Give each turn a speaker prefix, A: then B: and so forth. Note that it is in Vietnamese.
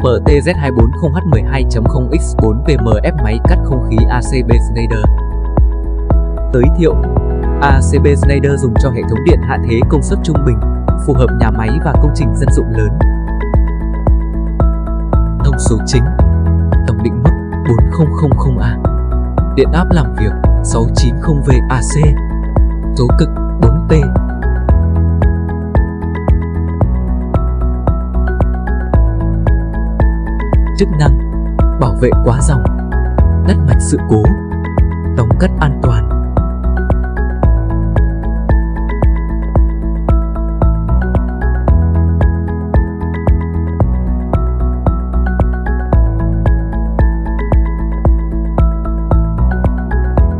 A: MTZ240H12.0X4 VMF máy cắt không khí ACB Schneider. Giới thiệu: ACB Schneider dùng cho hệ thống điện hạ thế công suất trung bình, phù hợp nhà máy và công trình dân dụng lớn. Thông số chính: tổng định mức 4000A, điện áp làm việc 690V AC, số cực 4T. Chức năng: bảo vệ quá dòng, ngắt mạch sự cố, đóng cắt an toàn.